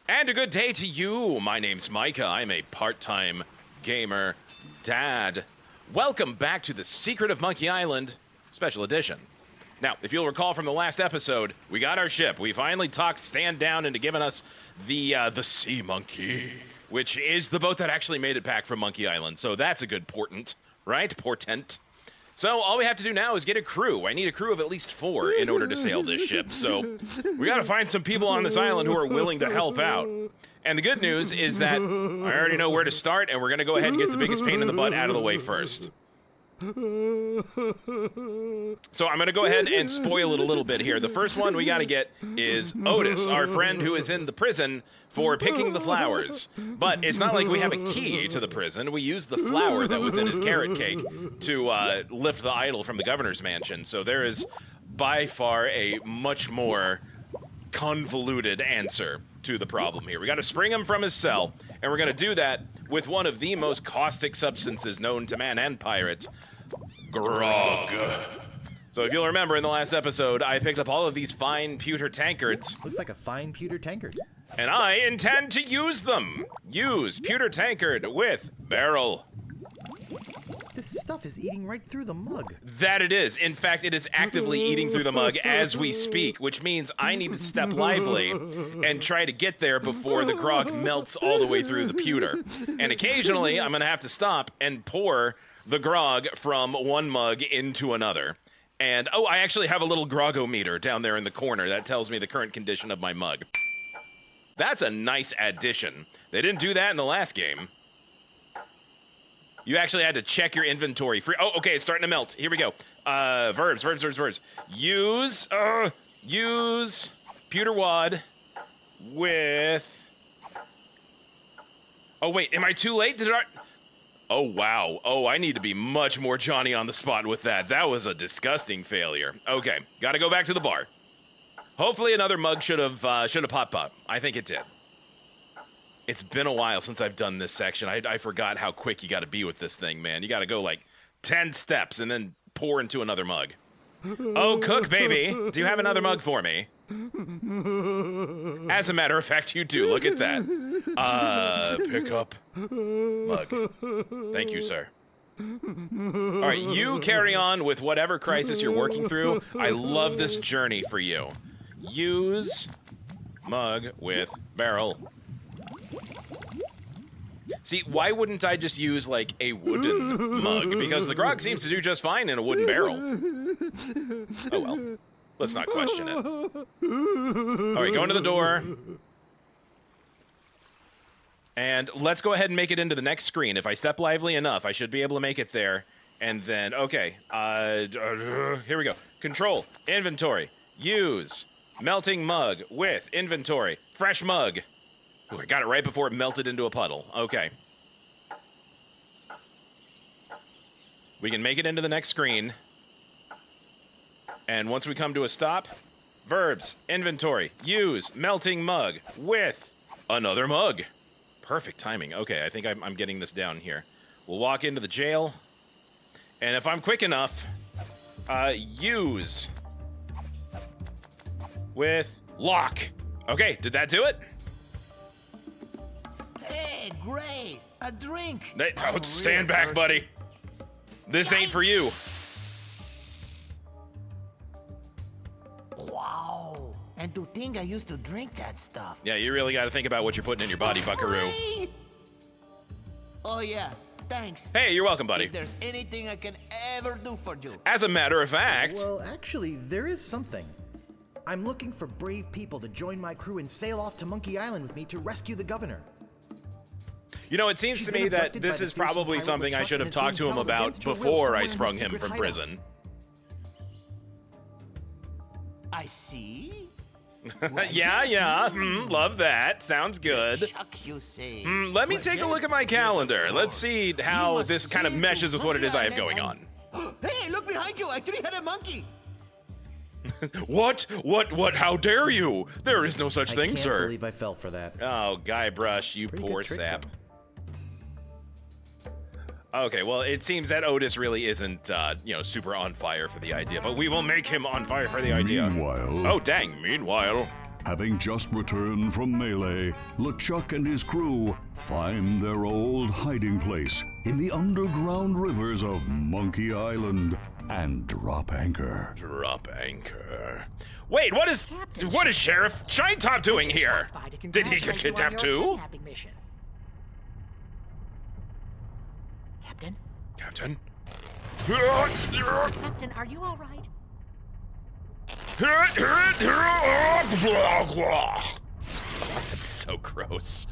And a good day to you. My name's Micah. I'm a part-time gamer dad. Welcome back to The Secret of Monkey Island Special Edition. Now, if you'll recall from the last episode, we got our ship. We finally talked Stand down into giving us the Sea Monkey, which is the boat that actually made it back from Monkey Island. So that's a good portent, right? Portent. So all we have to do now is get a crew. I need a crew of at least 4 in order to sail this ship. So we got to find some people on this island who are willing to help out. And the good news is that I already know where to start, and we're going to go ahead and get the biggest pain in the butt out of the way first. So I'm going to go ahead and spoil it a little bit here. The first one we got to get is Otis, our friend who is in the prison for picking the flowers. But it's not like we have a key to the prison. We used the flour that was in his carrot cake to lift the idol from the governor's mansion. So there is by far a much more convoluted answer to the problem here. We got to spring him from his cell, and we're going to do that with one of the most caustic substances known to man and pirate, grog. So if you'll remember in the last episode, I picked up all of these fine pewter tankards. Looks like a fine pewter tankard. And I intend to use them. Use pewter tankard with barrel. This stuff is eating right through the mug. That it is. In fact, it is actively eating through the mug as we speak, which means I need to step lively and try to get there before the grog melts all the way through the pewter. And occasionally, I'm going to have to stop and pour the grog from one mug into another. And, oh, I actually have a little grogometer down there in the corner that tells me the current condition of my mug. That's a nice addition. They didn't do that in the last game. You actually had to check your inventory. Oh, okay, it's starting to melt. Here we go. Verbs. Use pewter wad with... Oh, wait, am I too late? Oh, wow. Oh, I need to be much more Johnny on the spot with that. That was a disgusting failure. Okay, gotta go back to the bar. Hopefully another mug should have popped up. I think it did. It's been a while since I've done this section. I forgot how quick you gotta be with this thing, man. You gotta go like 10 steps and then pour into another mug. Oh, cook, baby. Do you have another mug for me? As a matter of fact, you do. Look at that. Pick up mug. Thank you, sir. All right, you carry on with whatever crisis you're working through. I love this journey for you. Use mug with barrel. See, why wouldn't I just use, like, a wooden mug? Because the grog seems to do just fine in a wooden barrel. Oh, well. Let's not question it. All right, go into the door. And let's go ahead and make it into the next screen. If I step lively enough, I should be able to make it there. And then, okay. Here we go. Control. Inventory. Use. Melting mug with inventory. Fresh mug. Ooh, I got it right before it melted into a puddle. Okay. We can make it into the next screen. And once we come to a stop, verbs, inventory, use, melting mug, with another mug. Perfect timing. Okay, I think I'm getting this down here. We'll walk into the jail. And if I'm quick enough, use with lock. Okay, did that do it? Hey, great! A drink! Hey, stand back, buddy. This ain't for you. Wow! And to think I used to drink that stuff. Yeah, you really got to think about what you're putting in your body, buckaroo. Great! Oh yeah, thanks. Hey, you're welcome, buddy. If there's anything I can ever do for you. As a matter of fact... Well, actually, there is something. I'm looking for brave people to join my crew and sail off to Monkey Island with me to rescue the governor. You know, it seems to me that this is probably something I should have talked to him about before I sprung him from prison. I see. Yeah. Love that. Sounds good. Chuck, you say. Let me take a look at my calendar. Let's see how this kind of meshes with what it is I have going on. Hey, look behind you! A three-headed monkey! What? How dare you? There is no such thing, sir. I can't believe I fell for that. Oh, Guybrush, you Pretty poor good trick, sap. though. Okay, well, it seems that Otis really isn't, super on fire for the idea, but we will make him on fire for the idea. Meanwhile... Oh, dang, meanwhile... Having just returned from Melee, LeChuck and his crew find their old hiding place in the underground rivers of Monkey Island and drop anchor. Drop anchor. Wait, what is Sheriff Shinetop doing here? Did he get kidnapped too? Mission. Captain? Captain? Captain, are you all right? That's so gross.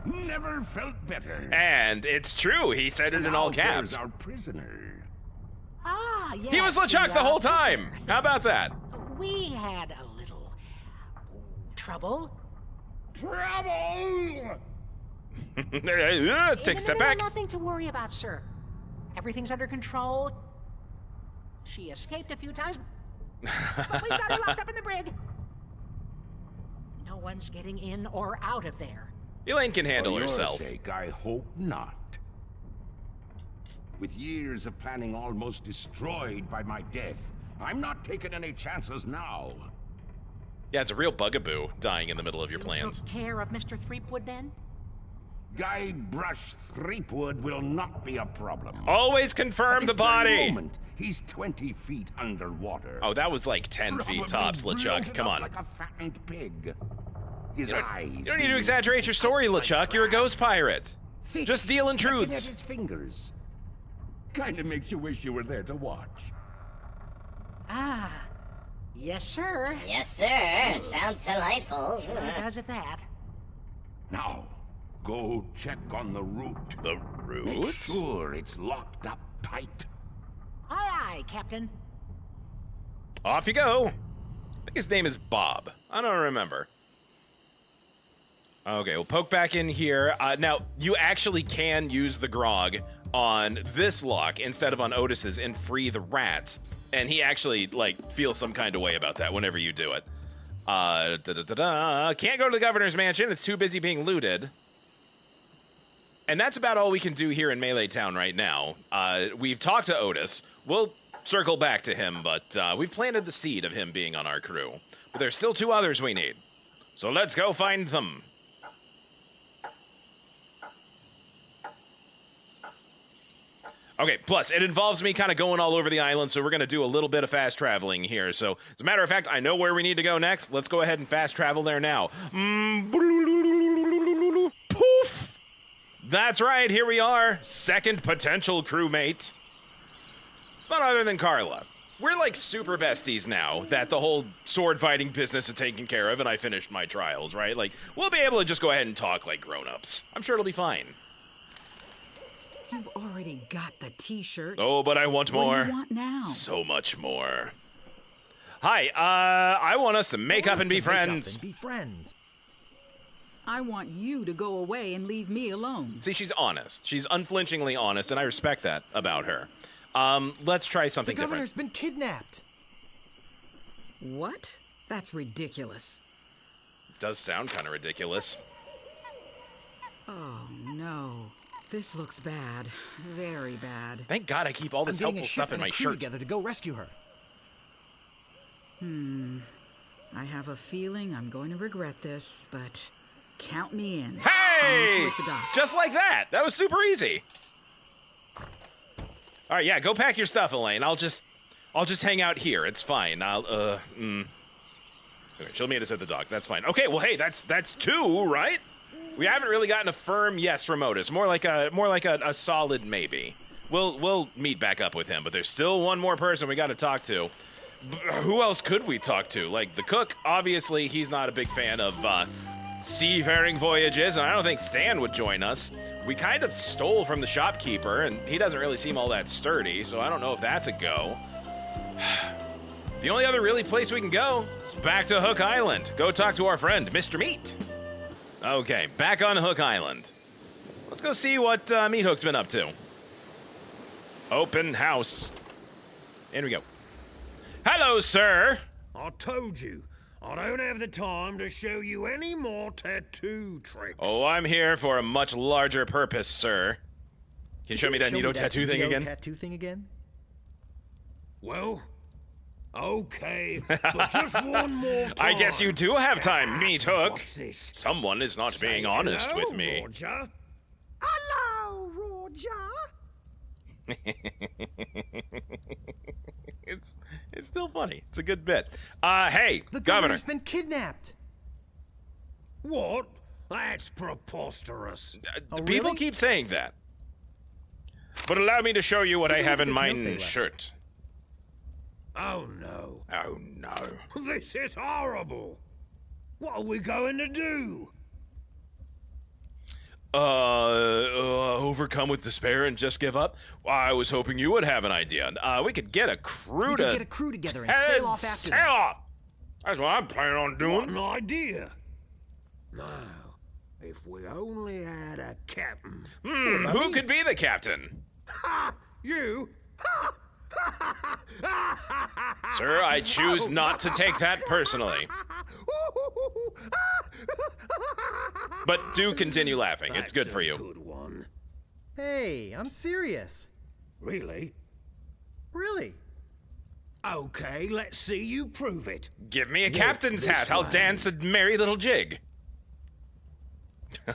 Never felt better. And it's true, he said it in all caps. Our prisoner. Ah, yes. He was LeChuck the whole time. How about that? We had a little trouble. Trouble! Let's take a step back. Nothing to worry about, sir. Everything's under control. She escaped a few times, but we've got her locked up in the brig. No one's getting in or out of there. Elaine can handle herself. For your sake, I hope not. With years of planning almost destroyed by my death, I'm not taking any chances now. Yeah, it's a real bugaboo dying in the middle of your plans. Took care of Mr. Threepwood then? Guybrush Threepwood will not be a problem. Always confirm the At this very body. moment, he's 20 feet underwater. Oh, that was like 10 feet tops, LeChuck. bloated Come up on. Like a fattened pig. His eyes. You don't need to exaggerate your story, LeChuck. You're a ghost pirate. Thick, Just dealing looking at truths. his fingers. Kinda makes you wish you were there to watch. Ah, yes, sir. Yes, sir. Sounds delightful. Sure does at that. Now, go check on the route. The Make root? sure it's locked up tight. Aye, aye, Captain. Off you go. I think his name is Bob. I don't remember. Okay, we'll poke back in here. Now, you actually can use the grog on this lock instead of on Otis's and free the rat. And he actually, like, feels some kind of way about that whenever you do it. Can't go to the governor's mansion. It's too busy being looted. And that's about all we can do here in Melee Town right now. We've talked to Otis. We'll circle back to him, but we've planted the seed of him being on our crew. But there's still 2 others we need. So let's go find them. Okay, plus, it involves me kind of going all over the island, so we're going to do a little bit of fast traveling here. So, as a matter of fact, I know where we need to go next. Let's go ahead and fast travel there now. Poof! That's right, here we are. Second potential crewmate. It's none other than Carla. We're like super besties now that the whole sword fighting business is taken care of and I finished my trials, right? Like, we'll be able to just go ahead and talk like grown-ups. I'm sure it'll be fine. You've already got the t-shirt. Oh, but I want more. What do you want now? So much more. Hi, I want us to make up and be friends. Be friends. I want you to go away and leave me alone. See, she's honest. She's unflinchingly honest, and I respect that about her. Let's try The something governor's different. been kidnapped. What? That's ridiculous. Does sound kind of ridiculous. Oh, no. This looks bad. Very bad. Thank God I keep all this I'm getting helpful a ship stuff in and my a crew shirt. together to go rescue her. I have a feeling I'm going to regret this, but count me in. Hey! I'll meet you at the dock. Just like that. That was super easy. All right, yeah, go pack your stuff, Elaine. I'll just hang out here. It's fine. Okay, she'll meet us at the dock. That's fine. Okay, well, hey, that's 2, right? We haven't really gotten a firm yes from Otis. More like a solid maybe. We'll meet back up with him, but there's still one more person we got to talk to. Who else could we talk to? Like the cook, obviously he's not a big fan of seafaring voyages, and I don't think Stan would join us. We kind of stole from the shopkeeper, and he doesn't really seem all that sturdy, so I don't know if that's a go. The only other really place we can go is back to Hook Island. Go talk to our friend, Mr. Meat. Okay, back on Hook Island. Let's go see what Meat Hook's been up to. Open house. In we go. Hello, sir. I told you, I don't have the time to show you any more tattoo tricks. Oh, I'm here for a much larger purpose, sir. Can you show me that Nito tattoo thing Nito again? Tattoo thing again? Well, Okay, but just one more time. I guess you do have time, meat hook. What's this? Someone is not being honest Hello, with me. Roger. Hello, Roger. It's still funny. It's a good bit. Hey, The Governor. governor's been kidnapped. What? That's preposterous. Oh, People really? keep saying that. But allow me to show you what I Take a have look in at this my note they left. shirt. Oh no. Oh, no. This is horrible. What are we going to do? Overcome with despair and just give up? I was hoping you would have an idea. We could get a crew We to... could get a crew together and sail off after Sail them. off! That's what I'm planning on What doing. an idea. Now, if we only had a captain. Who could be the captain? Ha! You? Sir, I choose not to take that personally. But do continue laughing. It's good That's for a you. Good one. Hey, I'm serious. Really? Really? Okay, let's see you prove it. Give me a captain's this hat. I'll way. dance a merry little jig.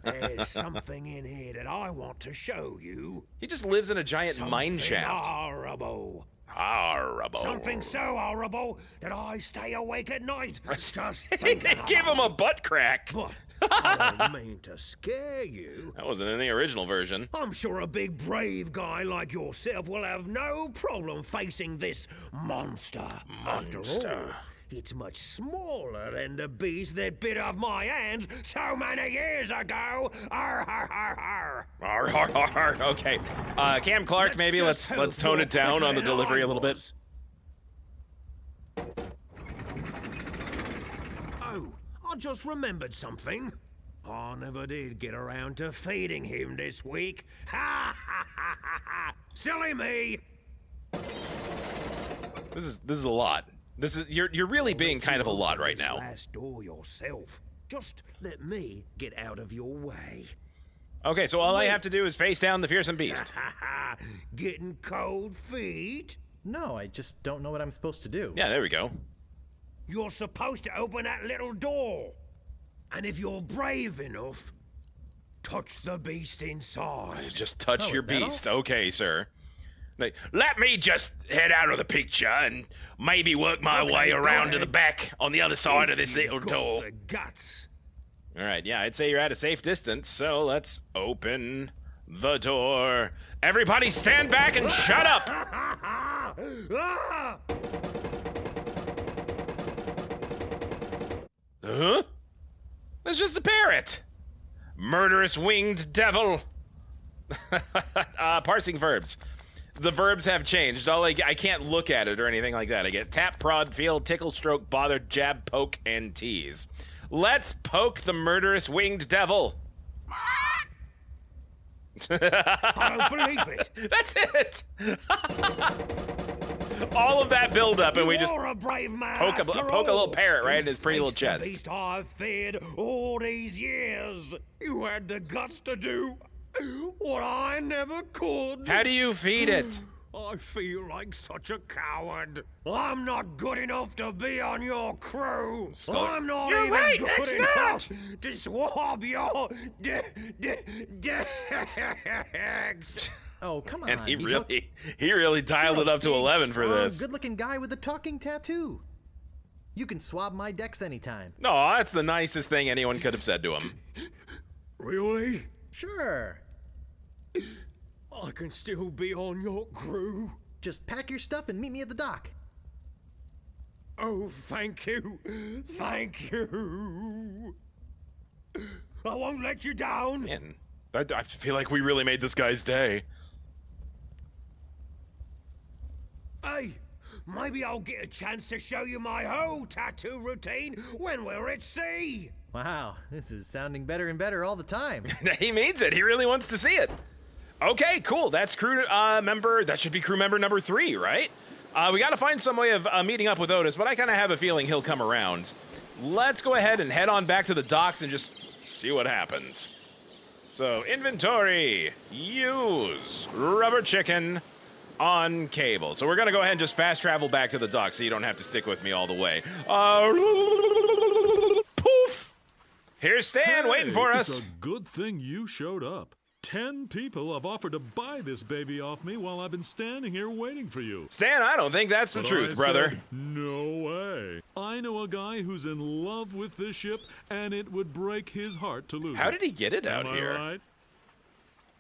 There's something in here that I want to show you. He just lives in a giant mine Something shaft. horrible. Horrible. Something so horrible that I stay awake at night. Just They thinking give him a about butt crack. it. But I don't mean to scare you. That wasn't in the original version. I'm sure a big brave guy like yourself will have no problem facing this monster. After all, it's much smaller than the beast that bit off my hands so many years ago. Arr, har, har, har. Arr, har, har, har. Okay. Cam Clark, maybe let's just tone hope it down you're on the quicker than delivery I a little bit. was. Oh, I just remembered something. I never did get around to feeding him this week. Ha ha ha ha ha! Silly me! This is a lot. This is you're really being kind of a lot right This now. last door yourself. Just let me get out of your way. Okay, so all I have to do is face down the fearsome beast. Ha ha! Getting cold feet? No, I just don't know what I'm supposed to do. Yeah, there we go. You're supposed to open that little door. And if you're brave enough, touch the beast inside. Just touch Oh, your is that all? beast. Okay, sir. Let me just head out of the picture and maybe work my Okay, way go around to ahead. the back on the other side of If this you've little got door. the guts. All right, yeah, I'd say you're at a safe distance, so let's open the door. Everybody stand back and shut up! Ah! Huh? That's just a parrot. Murderous winged devil. Parsing verbs. The verbs have changed. I can't look at it or anything like that. I get tap, prod, feel, tickle, stroke, bother, jab, poke, and tease. Let's poke the murderous winged devil. I don't believe it. That's it. All of that build-up, and we just You're a brave man poke a after little all. parrot right in You his pretty little faced the chest. beast I've fed all these years. You had the guts to do what I never could. How do you feed it? I feel like such a coward. I'm not good enough to be on your crew. I'm not You're even right, good it's enough to swab your decks. Oh, come on. And he Meathook. really dialed it up to Big, 11 for strong, this. Good-looking guy with a talking tattoo. You can swab my decks anytime. No, that's the nicest thing anyone could have said to him. Really? Sure. I can still be on your crew. Just pack your stuff and meet me at the dock. Oh, thank you. Thank you. I won't let you down. Man, I feel like we really made this guy's day. Hey, maybe I'll get a chance to show you my whole tattoo routine when we're at sea. Wow, this is sounding better and better all the time. He means it. He really wants to see it. Okay, cool. That's crew member. That should be crew member number 3, right? We got to find some way of meeting up with Otis, but I kind of have a feeling he'll come around. Let's go ahead and head on back to the docks and just see what happens. So, inventory. Use. Rubber chicken. on cable. So we're going to go ahead and just fast travel back to the dock so you don't have to stick with me all the way. Poof! Here's Stan waiting for us. It's a good thing you showed up. 10 people have offered to buy this baby off me while I've been standing here waiting for you. Stan, I don't think that's the truth, brother. Said, no way. I know a guy who's in love with this ship, and it would break his heart to lose it. How did he get it out Am here? I right?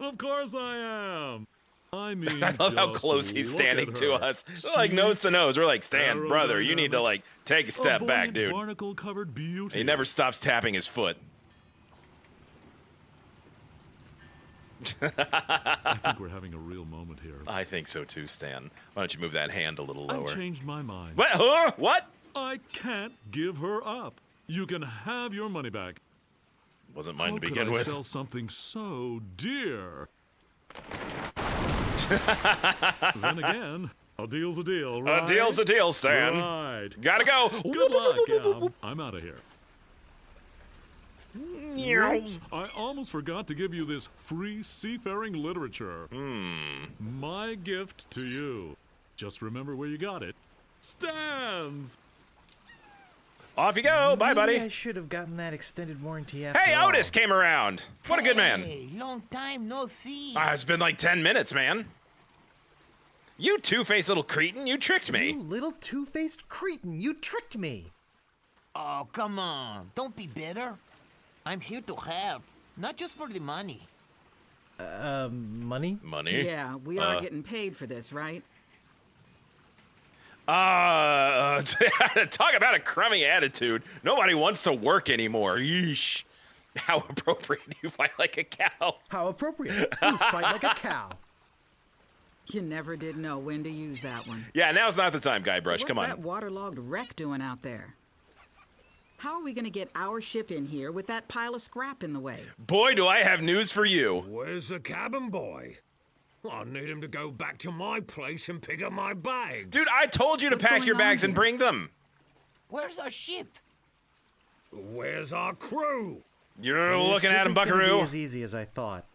Of course I am. I mean, I love how close he's standing to us. Like nose to nose. We're like, Stan, brother, you need to like take a step back, dude. Barnacle-covered beauty. He never stops tapping his foot. I think we're having a real moment here. I think so too, Stan. Why don't you move that hand a little lower? I changed my mind. What? Huh? What? I can't give her up. You can have your money back. Wasn't mine How to begin with. Could I sell something so dear? Then again, a deal's a deal, right? A deal's a deal, Stan. Right. Gotta go. Good luck, I'm out of here. Oops, I almost forgot to give you this free seafaring literature. My gift to you. Just remember where you got it. Stan's! Off you go. Bye, buddy. Maybe I should have gotten that extended warranty after Hey, all. Otis came around. What a good man. Hey, long time no see. It's been like 10 minutes, man. You two-faced little cretin, you tricked me. You little two-faced cretin, you tricked me. Oh, come on. Don't be bitter. I'm here to help, not just for the money. Money? Money? Yeah, we are getting paid for this, right? Talk about a crummy attitude. Nobody wants to work anymore. Yeesh. How appropriate. You fight like a cow. How appropriate. You fight like a cow. You never did know when to use that one. Yeah, now's not the time, Guybrush. So Come what's on. that waterlogged wreck doing out there? How are we going to get our ship in here with that pile of scrap in the way? Boy, do I have news for you. Where's the cabin boy? I need him to go back to my place and pick up my bags. Dude, I told you to What's pack going your on bags and here? bring them. Where's our ship? Where's our crew? You're looking at him, This isn't gonna buckaroo. be as easy as I thought.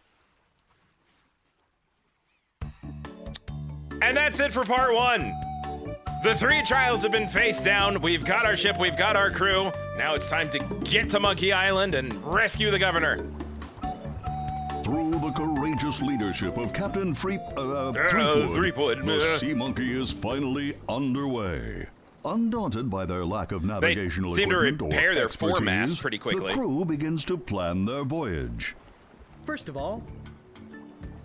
And that's it for part 1. The 3 trials have been faced down. We've got our ship, we've got our crew. Now it's time to get to Monkey Island and rescue the governor. Through the courageous leadership of Captain Threepwood, the Sea Monkey is finally underway. Undaunted by their lack of navigational seem to equipment repair or their expertise, foremast pretty quickly. The crew begins to plan their voyage. First of all,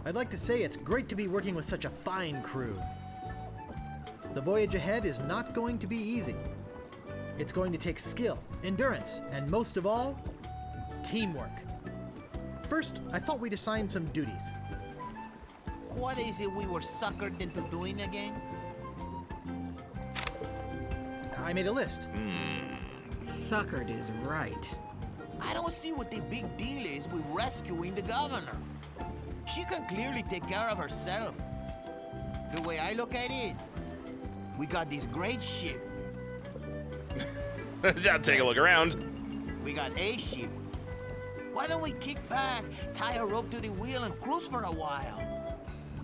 I'd like to say it's great to be working with such a fine crew. The voyage ahead is not going to be easy. It's going to take skill, endurance, and most of all, teamwork. First, I thought we'd assign some duties. What is it we were suckered into doing again? I made a list. Suckered is right. I don't see what the big deal is with rescuing the governor. She can clearly take care of herself. The way I look at it, we got this great ship. I'll take a look around. We got a ship. Why don't we kick back, tie a rope to the wheel, and cruise for a while?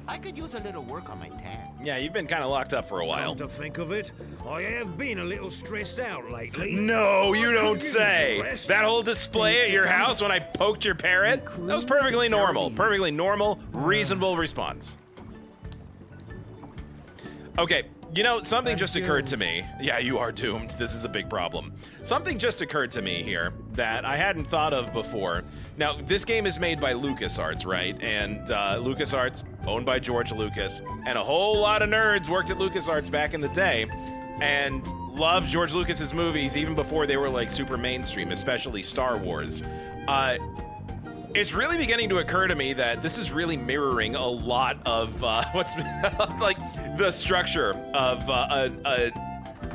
I could use a little work on my tan. Yeah, you've been kind of locked up for a while. Come to think of it, I have been a little stressed out lately. No, you I don't could use say. a rest. That whole display at your house when I poked your parrot, that was perfectly normal. Perfectly normal, reasonable response. Okay, you know, something just occurred to me. Yeah, you are doomed. This is a big problem. Something just occurred to me here that I hadn't thought of before. Now, this game is made by LucasArts, right? And LucasArts, owned by George Lucas, and a whole lot of nerds worked at LucasArts back in the day and loved George Lucas's movies even before they were like super mainstream, especially Star Wars. It's really beginning to occur to me that this is really mirroring a lot of what's like the structure of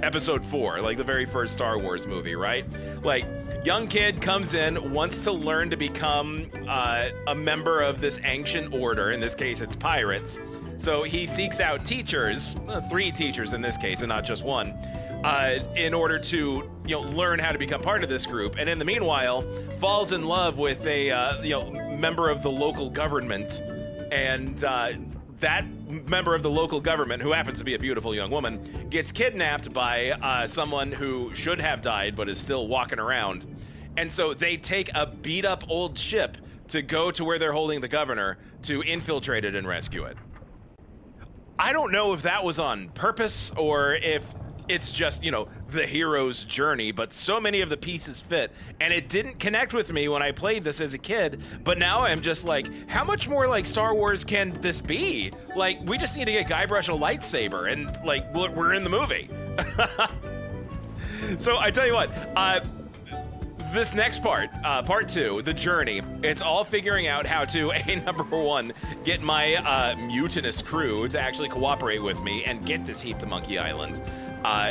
episode 4, like the very first Star Wars movie, right? Like, young kid comes in, wants to learn to become a member of this ancient order. In this case, it's pirates. So he seeks out teachers, 3 teachers in this case, and not just one, in order to learn how to become part of this group. And in the meanwhile, falls in love with a member of the local government, and that member of the local government, who happens to be a beautiful young woman, gets kidnapped by someone who should have died but is still walking around. And so they take a beat-up old ship to go to where they're holding the governor to infiltrate it and rescue it. I don't know if that was on purpose or if it's just, you know, the hero's journey, but so many of the pieces fit, and it didn't connect with me when I played this as a kid, but now I'm just like, how much more like Star Wars can this be? Like, we just need to get Guybrush a lightsaber, and like, we're in the movie. So I tell you what, this next part, part 2, the journey, it's all figuring out how to, number 1, get my mutinous crew to actually cooperate with me and get this heap to Monkey Island.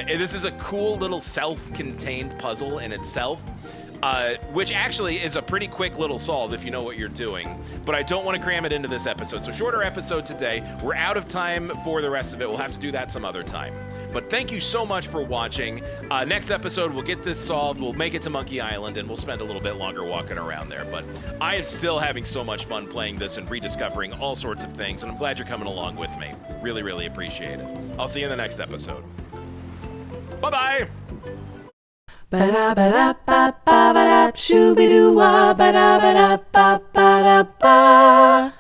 This is a cool little self-contained puzzle in itself, which actually is a pretty quick little solve if you know what you're doing, but I don't want to cram it into this episode. So shorter episode today. We're out of time for the rest of it. We'll have to do that some other time. But thank you so much for watching. Next episode, we'll get this solved, we'll make it to Monkey Island, and we'll spend a little bit longer walking around there. But I am still having so much fun playing this and rediscovering all sorts of things, and I'm glad you're coming along with me. Really, really appreciate it. I'll see you in the next episode. Bye-bye! Ba-da-ba-da-ba-ba-ba-da, shoo-be-doo-wah, ba-da-ba-da-ba-ba-da-ba.